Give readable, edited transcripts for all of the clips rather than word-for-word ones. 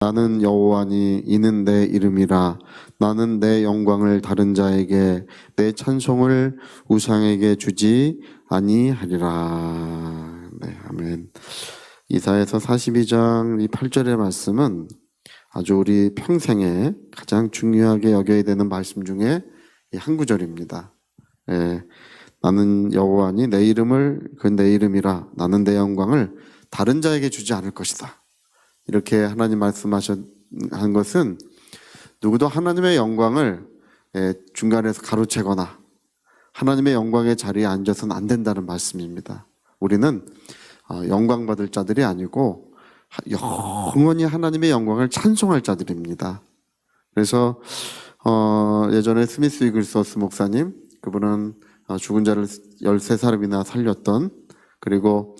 나는 여호와니 이는 내 이름이라. 나는 내 영광을 다른 자에게 내 찬송을 우상에게 주지 아니하리라. 네, 아멘. 이사야서 42장 이 8절의 말씀은 아주 우리 평생에 가장 중요하게 여겨야 되는 말씀 중에 한 구절입니다. 예, 나는 여호와니 내 이름을 내 이름이라. 나는 내 영광을 다른 자에게 주지 않을 것이다. 이렇게 하나님 말씀하신 것은 누구도 하나님의 영광을 중간에서 가로채거나 하나님의 영광의 자리에 앉아서는 안 된다는 말씀입니다. 우리는 영광 받을 자들이 아니고 영원히 하나님의 영광을 찬송할 자들입니다. 그래서 예전에 스미스 위글스워스 목사님, 그분은 죽은 자를 13사람이나 살렸던, 그리고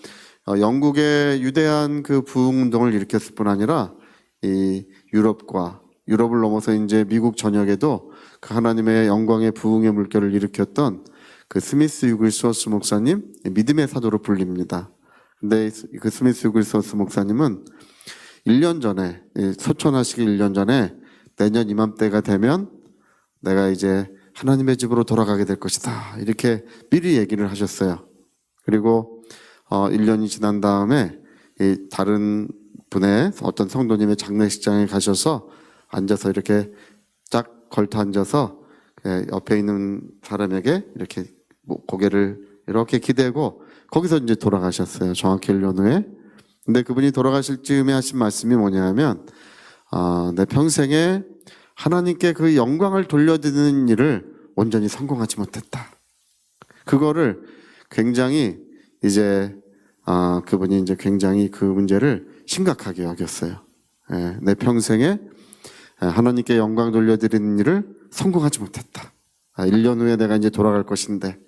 영국의 위대한 그 부흥운동을 일으켰을 뿐 아니라 이 유럽을 넘어서 이제 미국 전역에도 그 하나님의 영광의 부흥의 물결을 일으켰던 그 스미스 위글스워스 목사님, 믿음의 사도로 불립니다. 근데 그 스미스 위글스워스 목사님은 1년 전에, 소천하시기 1년 전에 내년 이맘때가 되면 내가 이제 하나님의 집으로 돌아가게 될 것이다, 이렇게 미리 얘기를 하셨어요. 그리고 1년이 지난 다음에 다른 분의 어떤 성도님의 장례식장에 가셔서 앉아서 이렇게 쫙 걸터 앉아서 옆에 있는 사람에게 이렇게 고개를 이렇게 기대고 거기서 이제 돌아가셨어요. 정확히 1년 후에. 근데 그분이 돌아가실 즈음에 하신 말씀이 뭐냐면 내 평생에 하나님께 그 영광을 돌려드리는 일을 온전히 성공하지 못했다. 그거를 굉장히 이제 그분이 이제 굉장히 그 문제를 심각하게 여겼어요. 내 평생에 하나님께 영광 돌려드리는 일을 성공하지 못했다. 1년 후에 내가 이제 돌아갈 것인데,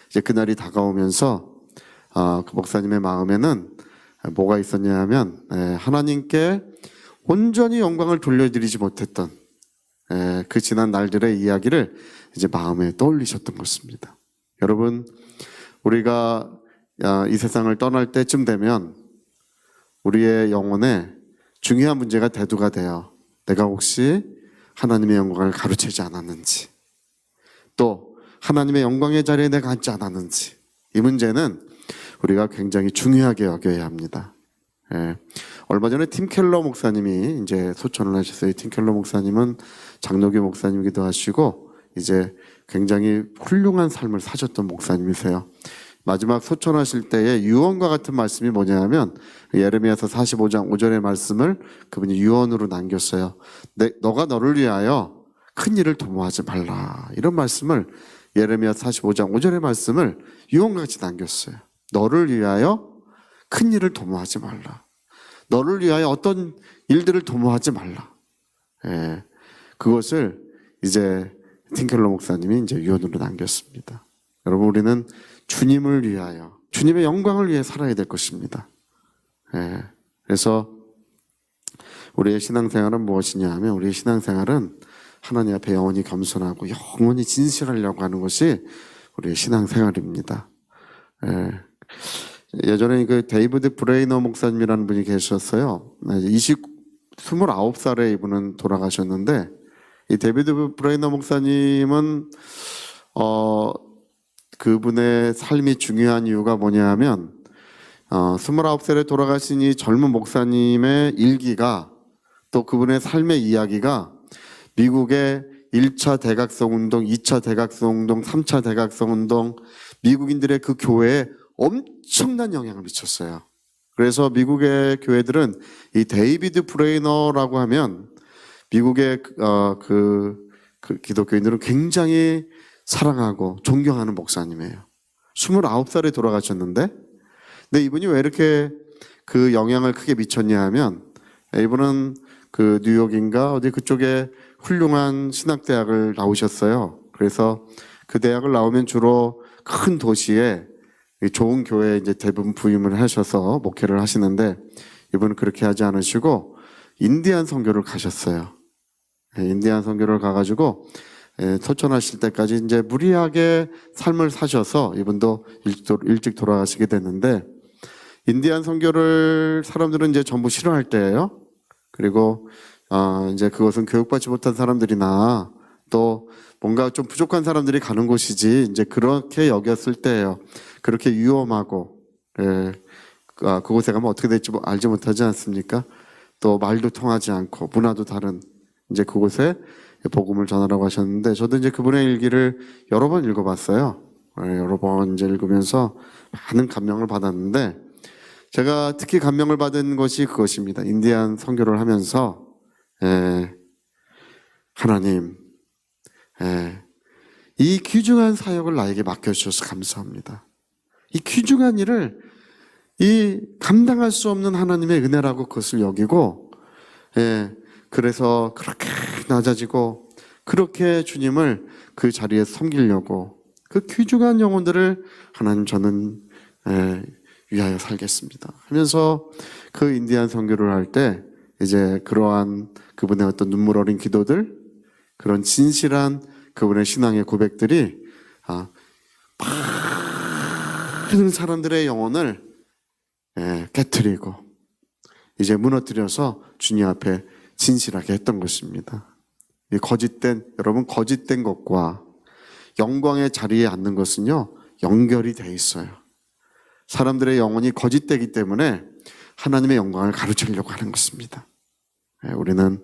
이제 그날이 다가오면서 그 목사님의 마음에는 뭐가 있었냐 하면 하나님께 온전히 영광을 돌려드리지 못했던 그 지난 날들의 이야기를 이제 마음에 떠올리셨던 것입니다. 여러분, 우리가 이 세상을 떠날 때쯤 되면 우리의 영혼에 중요한 문제가 대두가 돼요. 내가 혹시 하나님의 영광을 가로채지 않았는지, 또 하나님의 영광의 자리에 내가 앉지 않았는지, 이 문제는 우리가 굉장히 중요하게 여겨야 합니다. 얼마 전에 팀 켈러 목사님이 이제 소천을 하셨어요. 팀 켈러 목사님은 장로교 목사님이기도 하시고 이제 굉장히 훌륭한 삶을 사셨던 목사님이세요. 마지막 소천하실 때의 유언과 같은 말씀이 뭐냐면 예레미야서 45장 5절의 말씀을 그분이 유언으로 남겼어요. 너가 너를 위하여 큰 일을 도모하지 말라, 이런 말씀을 예레미야 45장 5절의 말씀을 유언과 같이 남겼어요. 너를 위하여 큰 일을 도모하지 말라. 너를 위하여 어떤 일들을 도모하지 말라. 그것을 이제 틴켈러 목사님이 이제 유언으로 남겼습니다. 여러분, 우리는 주님을 위하여, 주님의 영광을 위해 살아야 될 것입니다. 그래서 우리의 신앙생활은 무엇이냐 하면, 우리의 신앙생활은 하나님 앞에 영원히 겸손하고 영원히 진실하려고 하는 것이 우리의 신앙생활입니다. 예전에 그 데이비드 브레이너 목사님이라는 분이 계셨어요. 29살에 이분은 돌아가셨는데, 이 데이비드 브레이너 목사님은 그분의 삶이 중요한 이유가 뭐냐 하면 29살에 돌아가신 이 젊은 목사님의 일기가, 또 그분의 삶의 이야기가 미국의 1차 대각성 운동, 2차 대각성 운동, 3차 대각성 운동, 미국인들의 그 교회에 엄청난 영향을 미쳤어요. 그래서 미국의 교회들은 이 데이비드 브레이너라고 하면 미국의 그 기독교인들은 굉장히 사랑하고 존경하는 목사님이에요. 29살에 돌아가셨는데, 근데 이분이 왜 이렇게 그 영향을 크게 미쳤냐 하면, 이분은 그 뉴욕인가 어디 그쪽에 훌륭한 신학대학을 나오셨어요. 그래서 그 대학을 나오면 주로 큰 도시에 좋은 교회에 이제 대부분 부임을 하셔서 목회를 하시는데, 이분은 그렇게 하지 않으시고 인디안 선교를 가셨어요. 인디안 선교를 가가지고 소천하실 때까지 이제 무리하게 삶을 사셔서 이분도 일찍 돌아가시게 됐는데, 인디안 선교를 사람들은 이제 전부 싫어할 때예요. 그리고 이제 그것은 교육받지 못한 사람들이나 또 뭔가 좀 부족한 사람들이 가는 곳이지, 이제 그렇게 여겼을 때예요. 그렇게 위험하고, 예, 그곳에 가면 어떻게 될지 알지 못하지 않습니까? 또 말도 통하지 않고 문화도 다른 이제 그곳에 복음을 전하라고 하셨는데, 저도 이제 그분의 일기를 여러 번 읽어봤어요. 여러 번 이제 읽으면서 많은 감명을 받았는데, 제가 특히 감명을 받은 것이 그것입니다. 인디안 선교를 하면서 하나님, 이 귀중한 사역을 나에게 맡겨주셔서 감사합니다. 이 귀중한 일을 이 감당할 수 없는 하나님의 은혜라고 그것을 여기고, 그래서 그렇게 낮아지고 그렇게 주님을 그 자리에 섬기려고 그 귀중한 영혼들을 하나님 저는 위하여 살겠습니다 하면서 그 인디안 선교를 할 때 이제 그러한 그분의 어떤 눈물 어린 기도들, 그런 진실한 그분의 신앙의 고백들이 많은 사람들의 영혼을 깨트리고 이제 무너뜨려서 주님 앞에 진실하게 했던 것입니다. 이 여러분, 거짓된 것과 영광의 자리에 앉는 것은요, 연결이 돼 있어요. 사람들의 영혼이 거짓되기 때문에 하나님의 영광을 가로채려고 하는 것입니다. 우리는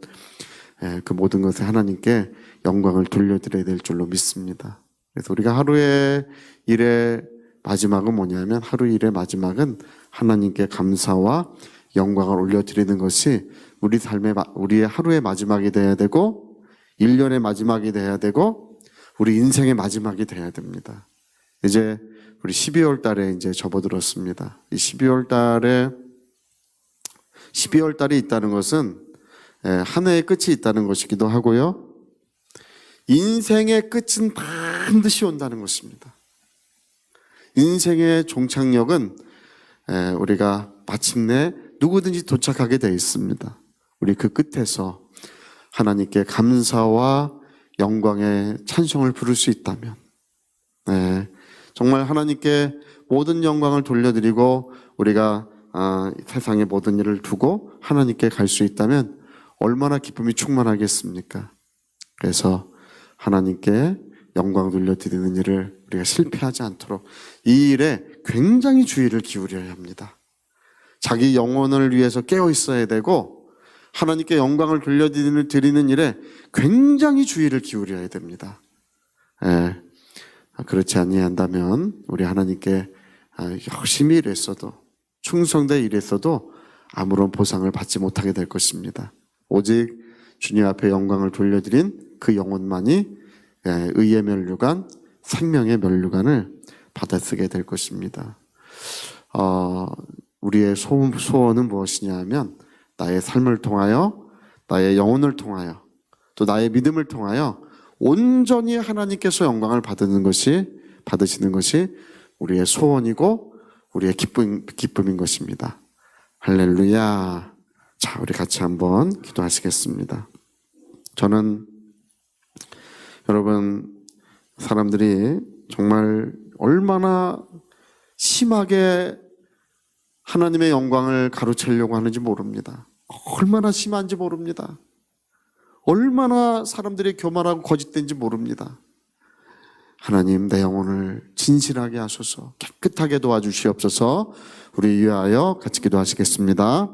그 모든 것에 하나님께 영광을 돌려드려야 될 줄로 믿습니다. 그래서 우리가 하루의 일의 마지막은 뭐냐면, 하루 일의 마지막은 하나님께 감사와 영광을 올려드리는 것이 우리의 하루의 마지막이 돼야 되고, 1년의 마지막이 돼야 되고, 우리 인생의 마지막이 돼야 됩니다. 이제 우리 12월 달에 이제 접어들었습니다. 이 12월 달이 있다는 것은 한 해의 끝이 있다는 것이기도 하고요, 인생의 끝은 반드시 온다는 것입니다. 인생의 종착역은 우리가 마침내 누구든지 도착하게 되어 있습니다. 우리 그 끝에서 하나님께 감사와 영광의 찬송을 부를 수 있다면, 정말 하나님께 모든 영광을 돌려드리고 우리가 세상의 모든 일을 두고 하나님께 갈 수 있다면 얼마나 기쁨이 충만하겠습니까? 그래서 하나님께 영광 돌려드리는 일을 우리가 실패하지 않도록 이 일에 굉장히 주의를 기울여야 합니다. 자기 영혼을 위해서 깨어 있어야 되고, 하나님께 영광을 돌려드리는 일에 굉장히 주의를 기울여야 됩니다. 그렇지 아니한다면 우리 하나님께 열심히 일했어도, 충성되어 일했어도 아무런 보상을 받지 못하게 될 것입니다. 오직 주님 앞에 영광을 돌려드린 그 영혼만이 의의 면류관, 생명의 면류관을 받아쓰게 될 것입니다. 우리의 소원은 무엇이냐 하면, 나의 삶을 통하여, 나의 영혼을 통하여, 또 나의 믿음을 통하여 온전히 하나님께서 영광을 받으시는 것이 우리의 소원이고 우리의 기쁨인 것입니다. 할렐루야. 자, 우리 같이 한번 기도하시겠습니다. 저는 여러분, 사람들이 정말 얼마나 심하게 하나님의 영광을 가로채려고 하는지 모릅니다. 얼마나 심한지 모릅니다. 얼마나 사람들이 교만하고 거짓된지 모릅니다. 하나님, 내 영혼을 진실하게 하소서, 깨끗하게 도와주시옵소서. 우리 위하여 같이 기도하시겠습니다.